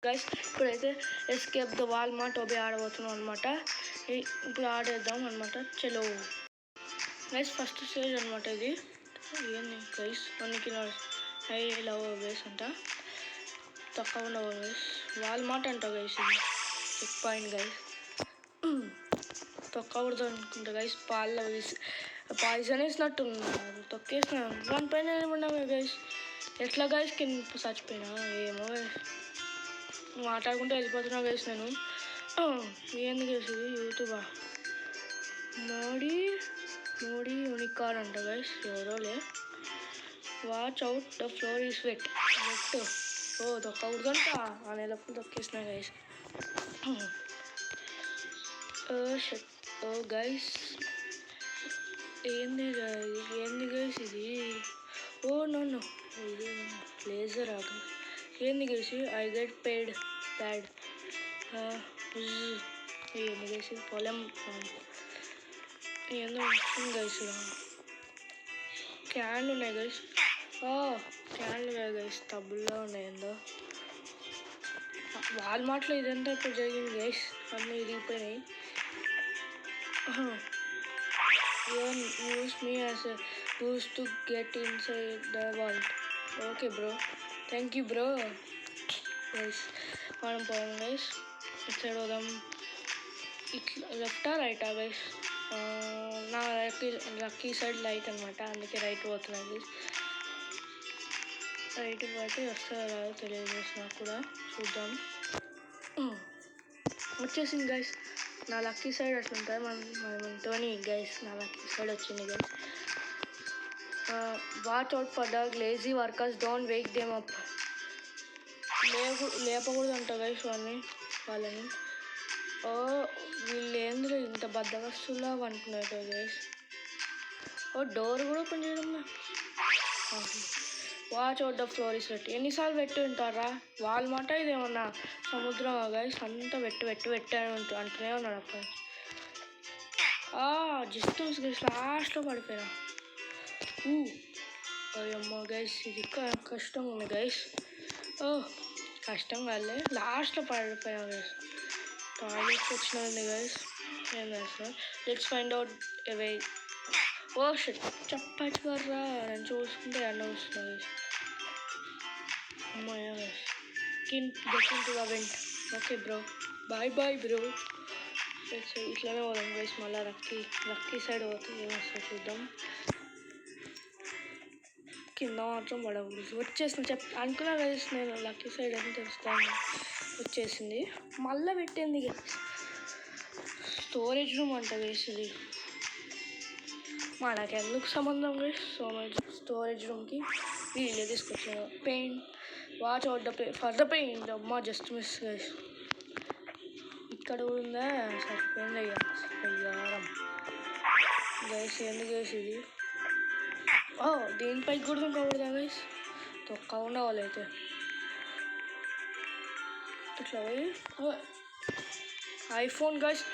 Guys ఇప్పుడైతే escape the Walmart obey ఆడబోతున్నాం అనమాట. ఇప్పుడు ఆడేద్దాం అనమాట. చలో గైస్, ఫస్ట్ స్టేజ్ అనమాట ఇది. ఏంది guys, 1 kilo high love guys అంట. తక్కువ ఉండవు గైస్, వాల్మార్ట్ అంట గైస్. ఇది చెక్ పాయింట్ గైస్. తొక్కకూడదు అనుకుంటా గైస్. పాల్లో పాయిజన్ వేసినట్టున్నారు, తొక్కేసిన వన్ పైన ఏమన్నామే గైస్. ఎట్లా గైస్ కింద చచ్చిపోయినా ఏమో గైస్. మాట్లాడుకుంటూ వెళ్ళిపోతున్నా గైస్ నేను. ఏంది గైస్ ఇది యూట్యూబా? మోడీ యూనికార్ అంట గైస్. ఎవరోలే. Watch out the floor is wet. ఓ తొక్కకూడదంట. ఆ నెలప్పుడు తొక్కేసిన గైస్. ఓ గైస్, ఏంది గైస్ ఇది? ఓ నో ఇది లేజర్ ఆట. ఏంది guys? I get paid pad. ఏంది గైస్? పొలం ఏందో వచ్చింది గైస్. క్యాన్లు ఉన్నాయి గైస్. క్యాన్లు కాదు గైస్, టబ్బుల్లో ఉన్నాయి. ఏందో వాల్మార్ట్లో ఇదంతా ఇప్పుడు జరిగింది గైస్. అన్నీ ఇరిగిపోయినాయి. use me as a boost to get inside the vault. Okay bro, thank you bro. Guys, మనం పోదాం గైస్. ఇటు సైడ్ పోదాం. ఇట్లా లెఫ్టా రైటా గైస్? నా లక్కీ సైడ్ లైట్ అనమాట, అందుకే రైట్ పోతున్నాను గైస్. రైట్ పోతే వస్తుందో రాదో తెలియదు గైస్ నాకు కూడా. చూద్దాం. వచ్చేసింది గైస్. నా లక్కీ సైడ్ అట్లుంటుంది. మనతోని గైస్ నా లక్కీ సైడ్ వచ్చింది guys. Watch out for the lazy workers, don't wake them up. లేపకూడదు అంట గైస్ వాళ్ళని. వీళ్ళు ఏంద్రు ఇంత బద్దకస్తులా అనుకున్నారు గైస్. డోర్ కూడా ఓపెన్ చేయడం. Watch out the floor is wet. ఎన్నిసార్లు పెట్టి ఉంటారా? వాల్మార్ట్ ఇదేమన్నా సముద్రం గైస్? అంతా వెట్టు అంటూనే ఉన్నాడు అప్పుడు. జస్ట్ గైస్ లాస్ట్లో పడిపోయినా. అయ్యమ్మ గైస్, ఇది కష్టంగా ఉంది గైస్. కష్టం కాదులే, లాస్ట్లో పడిపోయా గైస్. టాయిలెట్కి వచ్చినది గైస్. ఏం చేస్తున్నా? లెట్స్ ఫైండ్ అవుట్ అవే. షిట్, చెప్పచ్చు కర్రా. నేను చూసుకుంటే అన్న వస్తున్నా గైస్. అమ్మాయ guys, get into the vent. Okay bro, bye bro. ఇట్లానే పోదాం గైస్. మళ్ళీ లక్కీ సైడ్ పోతే ఏమొస్తుంది చూద్దాం. కింద మాత్రం పడకూడదు. వచ్చేసింది అనుకున్నా గైస్ నేను. లక్కీ సైడ్ అని తెలుస్తాను. వచ్చేసింది. మళ్ళీ పెట్టింది గైస్. స్టోరేజ్ రూమ్ అంట గైస్ ఇది. మనకి ఎందుకు సంబంధం గైస్? స్టోరేజ్ రూమ్కి వీళ్ళే తీసుకొచ్చాను. Paint, watch out for the paint. అమ్మా జస్ట్ మిస్ గైస్. ఇక్కడ కూడా ఉందా? సరిపోయింది అయ్యారం గైస్. ఎందుకు గైస్ ఇది? దీనిపైకి కూడా దుంకకూడదా గైస్? తొక్కకుండా వాళ్ళైతే ఇట్లా పోయి ఐఫోన్ గైస్.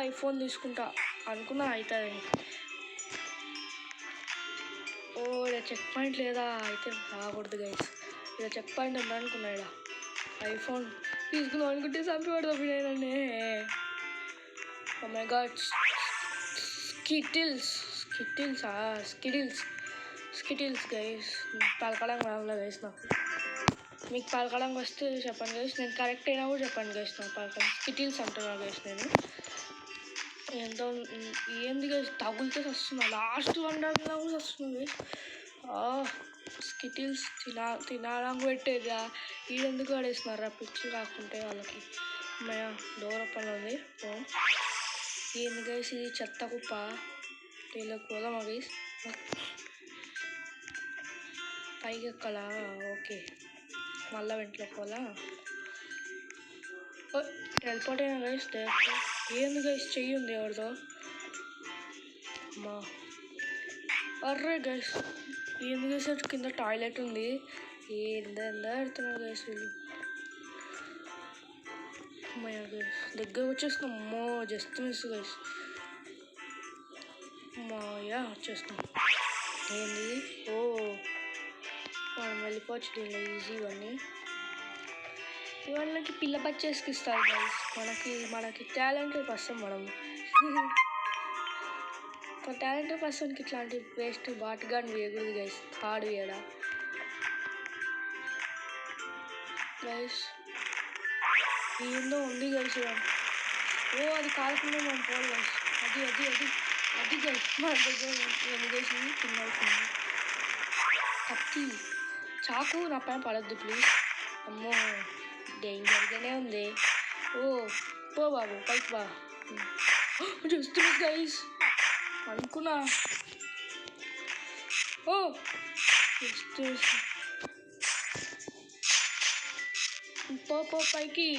ఐఫోన్ తీసుకుంటా అనుకున్నా, అవుతుందని. ఇలా చెక్ పాయింట్ లేదా? అయితే రాకూడదు గైస్. ఇలా చెక్ పాయింట్ ఉందా అనుకున్నా. ఇలా ఐఫోన్ తీసుకుందాం అనుకుంటే చంపి పడదాం నేనండి. Oh my god. Skittles guys. పలకడం రావులే గైస్ నాకు. మీకు పలకడం వస్తే చెప్పండి గైస్. నేను కరెక్ట్ అయినా కూడా చెప్పండి గైస్. నాకు పలకడం స్కిటిల్స్ అంటున్నాను గైస్ నేను. ఎంతో ఏంది గైస్, తగులితే వస్తున్నా. లాస్ట్ 1 కూడా వస్తుంది గైస్. స్కిటిల్స్ తినాలని పెట్టేదా? వీడెందుకు పడేస్తున్నారా? పిచ్చి రాకుంటే వాళ్ళకి. అమ్మయ్య, డోర్ ఓపెన్ ఉంది. ఏంది గైస్ ఇది? చెత్త కుప్ప. వీళ్ళకి పోదామా గైస్? పైకి ఎక్కాలా? ఓకే, మళ్ళీ వెంటలో పోలా. టెలిపోర్ట్ అయినా గైస్. ఏంది గైస్, చెయ్యి ఉంది ఎవరిదో. అమ్మా అర్రే గైస్, ఏంది గైస్ కింద టాయిలెట్ ఉంది. ఏందా ఆడుతున్నారు గైస్ వీళ్ళు. అమ్మయ్య గైస్, దగ్గర వచ్చేస్తున్నాం. అమ్మో జస్ట్ మిస్ గైస్. అమ్మాయ్యా వచ్చేస్తున్నాం. ఏంది? మనం వెళ్ళిపోవచ్చు దీనిలో ఈజీ. ఇవన్నీ వాళ్ళకి పిల్ల బచ్చేస్కి ఇస్తారు గైస్. మనకి టాలెంటెడ్ పర్సన్ మనం. ఒక టాలెంటెడ్ పర్సన్కి ఇట్లాంటి వేస్ట్ బాట్గాన్ వేయకూడదు గైస్. Third వేయడా guys. ఏందో ఉంది గైస్. ఓ అది కాలకుండా మనం పోవాలి గైస్. అది గైస్ మన దగ్గర గైస్ తిన్నాల్సింది. కత్తి చాకు నా పైన పడద్దు ప్లీజ్. అమ్మో డేంజర్గానే ఉంది. ఓ పో బాబు పైకి బా. చూస్తుంది గైస్ అనుకున్నా. ఓ పో పైకి.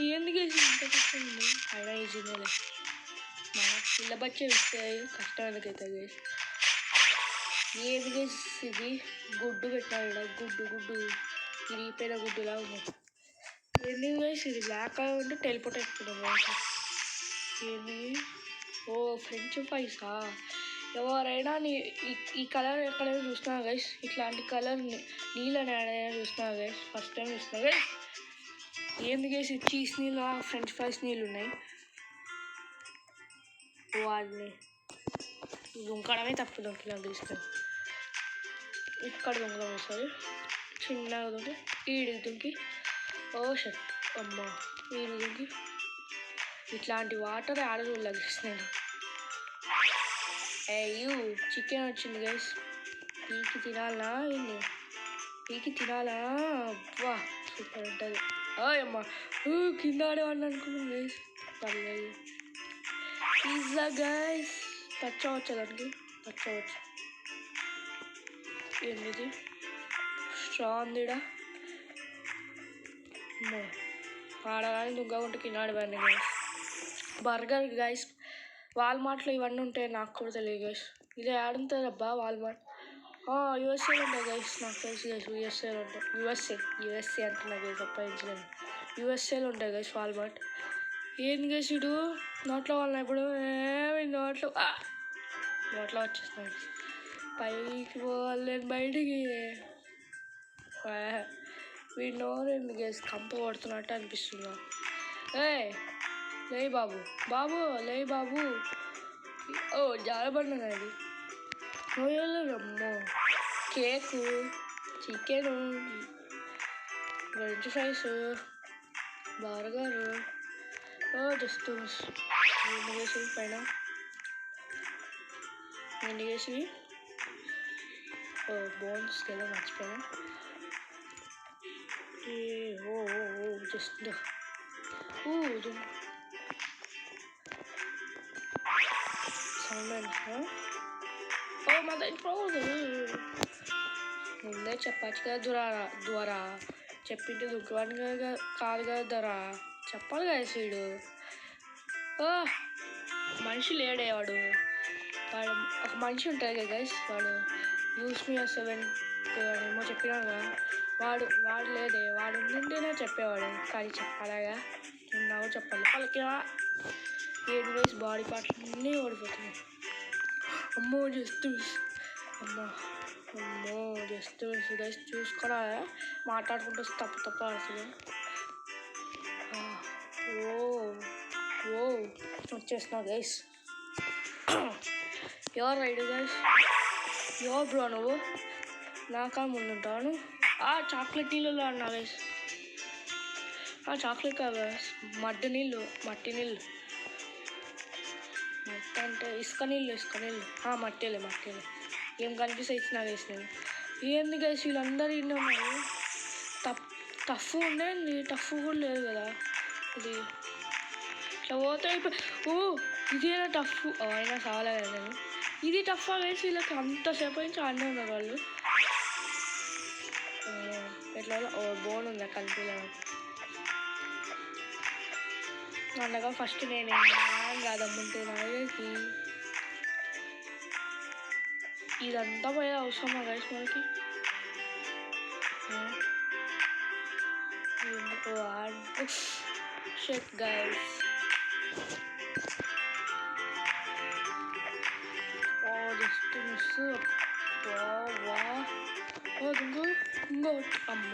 ఏంది గైస్ ఇంత కష్టం ఉంది. అయినా ఈజీనే. మన పిల్ల బచ్చే ఇస్తే కష్టం ఎందుకైతే గైస్. ఏది గైస్ ఇది గుడ్డు పెట్టాలి. గుడ్డు ఇరిగిపోయిన గుడ్డులా ఉంది. ఏంది గైస్ ఇది బ్లాక్ ఉంటే టెలిపోర్ట్ అయిపోతున్నాం. ఏంది ఓ ఫ్రెంచ్ ఫ్రైసా. ఎవరైనా ఈ కలర్ ఎక్కడైనా చూస్తున్నా గైస్. ఇట్లాంటి కలర్ నీళ్ళని ఎక్కడైనా చూస్తున్నా గైస్. ఫస్ట్ టైం చూస్తున్నా గైస్. ఏంది గైస్ చీజ్ నీళ్ళు ఫ్రెంచ్ ఫ్రైస్ నీళ్ళు ఉన్నాయి. వాడిని దుంకడమే తప్పు. దొంకిలా తీసుకొని ఇక్కడ దొంగ ఒకసారి చిన్నగా దుంకి ఈడికి దుంకి. ఓ షట్ అమ్మ ఈడికి దుంకి. ఇట్లాంటి వాటర్ ఆడదు నేను. అయ్యో చికెన్ వచ్చింది గైస్. పీకి తినాలా ఏంటి? పీకి తినాలా? వా సూపర్ ఉంటుంది. అమ్మ కింద ఆడేవాడిని అనుకున్నాను గైస్. పర్లేదు పిజ్జా గైస్. టచ్ అవ్వచ్చు దానికి. టచ్ అవ్వచ్చు. ఏంటిది స్ట్రా ఉందిడా. ఆడగానే దుగ్గకుంటే కింద ఆడేవాడిని గైస్. Burger guys. వాల్మార్ట్లో ఇవన్నీ ఉంటాయి నాకు కూడా తెలియదు గైస్. ఇది ఆడుంటుంది అబ్బా వాల్మార్ట్. యూఎస్ఏలో ఉంటాయి గైస్. నాకు తెలిసి గైస్ యూఎస్ఏలో ఉంటాయి. యూఎస్ఏ అంటున్నా గైస్. అప్పాయించలేదు. యూఎస్ఏలో ఉంటాయి గైస్ వాల్మార్ట్. ఏంది గైస్ ఇడు నోట్లో వాళ్ళ ఇప్పుడు ఏమి నోట్లో వచ్చేస్తున్నాయి. పైకి పోలేను బయటికి. వీడి నోరేంది గైస్ కంప కొడుతున్నట్టు అనిపిస్తుందా. లే బాబు లే బాబు. ఓ జారబడినా అది. రమ్మో cake chicken french fries burger. Just వేసి పైన ఎన్ని వేసి బోన్స్ కదా మర్చిపోయాను. జస్ట్ ముందే చెప్పచ్చు కదా ద్వారా చెప్పింటే దుఃఖవాన్ని కాదు కదా ధరా. చెప్పాలి కదా సీడు. మనిషి లేడే వాడు ఒక మనిషి ఉంటుంది కదా గైస్. వాడు యూస్ మీ 7 ఏమో చెప్పినాడు కదా. వాడు లేదే. వాడు ఉండింటేనే చెప్పేవాడు. కానీ చెప్పాలాగా నాకు చెప్పాలి. వాళ్ళకి 7 గైస్ బాడీ పార్ట్స్ అన్నీ ఓడిపోతున్నాయి. అమ్మో జస్ట్ గైస్ చూసుకోరా. మాట్లాడుకుంటూ తప్పు ఆడుతుంది. వచ్చేస్తున్నా గైస్. ఎవరు రైడు గైస్. ఎవరు బ్రో నువ్వు నాకా ముందుంటాను. చాక్లెట్ నీళ్ళలో అన్నా గైస్. చాక్లెట్ కాదు గైస్. మట్టి నీళ్ళు మట్టి అంటే ఇసుక నీళ్ళు మట్టిలే ఏం కనిపిస్తే ఇచ్చినా గైస్ నేను. ఏంది గైస్ వీళ్ళందరూ ఇన్ని ఉన్నారు. టఫ్ ఉండేది. టఫ్ కూడా లేదు కదా ఇది. ఇట్లా పోతే ఇదేనా టఫ్ అయినా చాలే కదా నేను. ఇది టఫ్ గైస్. వీళ్ళకి అంతసేపు నుంచి ఆడనే ఉన్నారు వాళ్ళు. ఎట్లా బోన్ ఉందా కనిపించలేదు అందుగా. ఫస్ట్ నేనే కాదమ్ముంటే నాకి ఇదంతా పోయే అవసరమా గైస్ మనకి. Shut guys. Just miss. ఓ దుంగు ఇంకో అమ్మ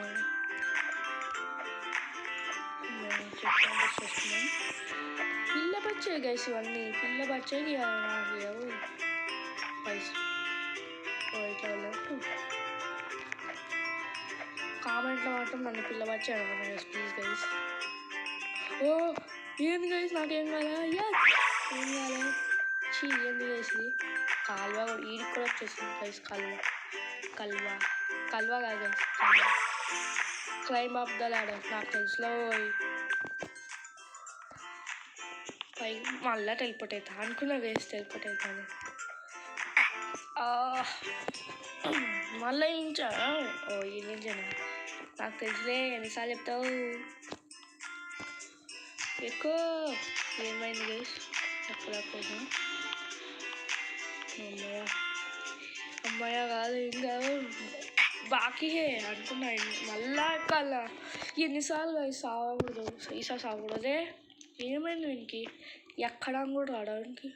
పిల్ల బచ్చాయి గైస్ ఇవన్నీ పిల్ల బచ్చాయి నాకు పైస ఇట్లా వెళ్ళట్టు కామెంట్లో మాత్రం నన్ను పిల్ల బచ్చాయి అనుకున్నా గైస్ ప్లీజ్ గైస్. ఓ ఏంది గైస్ నాకేం కాదా ఏం కాలే చీ ఏంది గైస్ ఇది కాలువ ఈడికి కూడా వచ్చేసింది గైస్ కల్వా కాదు guys claim of the ladder నాకు తెలుసులో పై మళ్ళీ టెలిపోర్ట్ అవుతా అనుకున్నా గైస్ టెలిపోర్ట్ అవుతాను మళ్ళీ ఇంచా ఓ ఈ నుంచాను నాకు తెలుసులే ఎన్నిసార్లు చెప్తావు ఎక్కువ ఏమైంది గైస్ చెప్పలేకపోతున్నా అమ్మాయ కాదు ఇంకా బాకీ అనుకున్నా మళ్ళా ఎక్కాల ఎన్నిసార్లు సాగకూడదు ఈసారి సాగకూడదే ఏమైంది వీనికి ఎక్కడా కూడా రావడానికి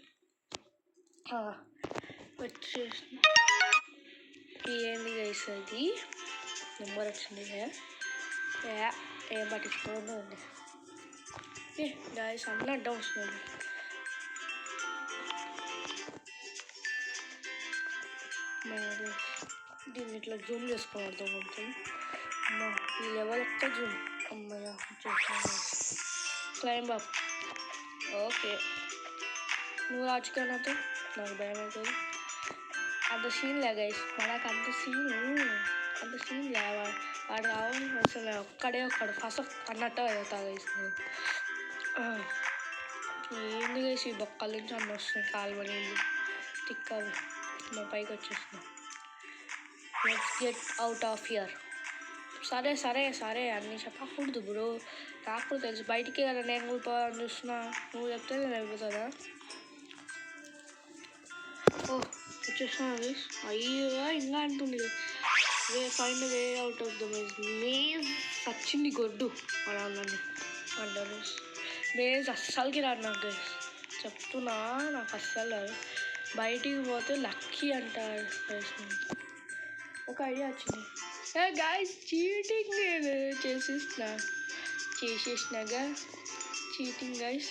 వచ్చేసి ఏంది గైస్ అది నెంబర్ వచ్చింది ఏం పట్టించుకోండి ఉంది గైస్ అన్నీ అడ్డం వస్తుంది దీన్ని ఇట్లా జూమ్ చేసుకోవద్దాం కొంచెం ఈ లెవెల్ ఒక్క జూమ్ అమ్మయ్య క్లైంబ్ అప్ ఓకే నువ్వు రాజుగా నాతో నాకు భయం అవుతుంది అంత సీన్ లే గైస్ మనకు అంత సీన్ లే వాడు రావాలి అసలు ఒక్కడు ఫస్ట్ అన్నట్టు అవుతా గైస్ ఏంది గైస్ ఈ బొక్కల నుంచి అన్నీ వస్తున్నాయి కాలువ నీళ్ళు తిక్కవి మా పైకి వచ్చేస్తున్నాం let's get out of here సరే అన్నీ చెప్పకూడదు బ్రో నాకు కూడా తెలుసు బయటికి కదా నేను కూడా చూస్తున్నా నువ్వు చెప్తే నేను అయిపోతుందా ఓ వచ్చేస్తున్నా గైస్ అయ్యో ఇంకా అంటుంది find way out of the maze వచ్చింది గొడ్డు అలా ఉందండి అంటారు మేజ్ అస్సలకి రాదు నాకు గైస్ చెప్తున్నా నాకు అస్సలు రాదు బయటికి పోతే లక్కీ అంటారు ఒక ఐడియా వచ్చింది గాయస్ చీటింగ్ నేను చేసేసినాగా చీటింగ్ గైస్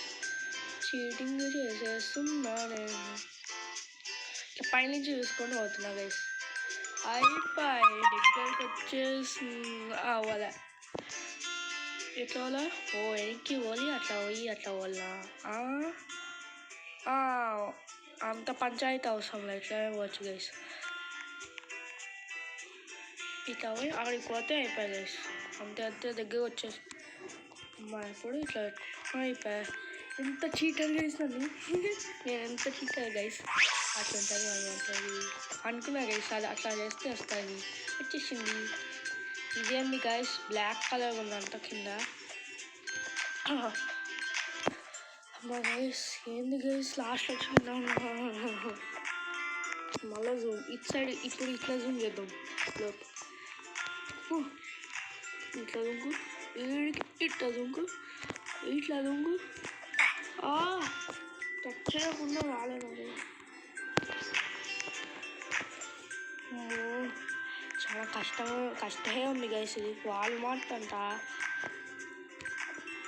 చీటింగ్ చేసేస్తున్నా నేను ఇట్లా పైనుంచి చూసుకొని పోతున్నా గైస్ అయిపోయి దగ్గరికి వచ్చేసి అవ్వాల ఎట్లా వాళ్ళ ఓ వెనక్కి పోలి అట్లా పోలా అంత పంచాయతీ అవసరం లేదు ఇట్లా పోవచ్చు గైస్ ఇట్లా పోయి అక్కడికి పోతే అయిపోయి గైస్ అంతే దగ్గర వచ్చేసి ఇప్పుడు ఇట్లా అయిపోయా ఎంత చీటర్ చేసినాను నేను ఎంత చీటర్ గైస్ అట్లా ఉంటుంది అది అనుకున్నా గైస్ అది అట్లా చేస్తే వస్తుంది వచ్చేసింది ఇదేంది గైస్ బ్లాక్ కలర్ ఉందంట కింద అమ్మా గైస్ ఏంది గైస్ లాస్ట్ వచ్చిందా మళ్ళీ జూమ్ ఇటు సైడ్ ఇప్పుడు ఇట్లా జూమ్ చేద్దాం ఇట్లా దుంకు ఇట్లా దుంకు టచ్ చేయకుండా రాలేదు చాలా కష్టమే ఉంది గైస్ ఇది వాల్మార్ట్ అంట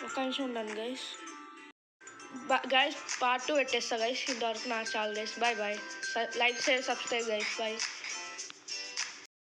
ఒక నిమిషం ఉండండి గైస్ పార్ట్ 2 పెట్టేస్తా గైస్ ఇంతవరకు నాకు చాలు guys bye like share subscribe guys bye.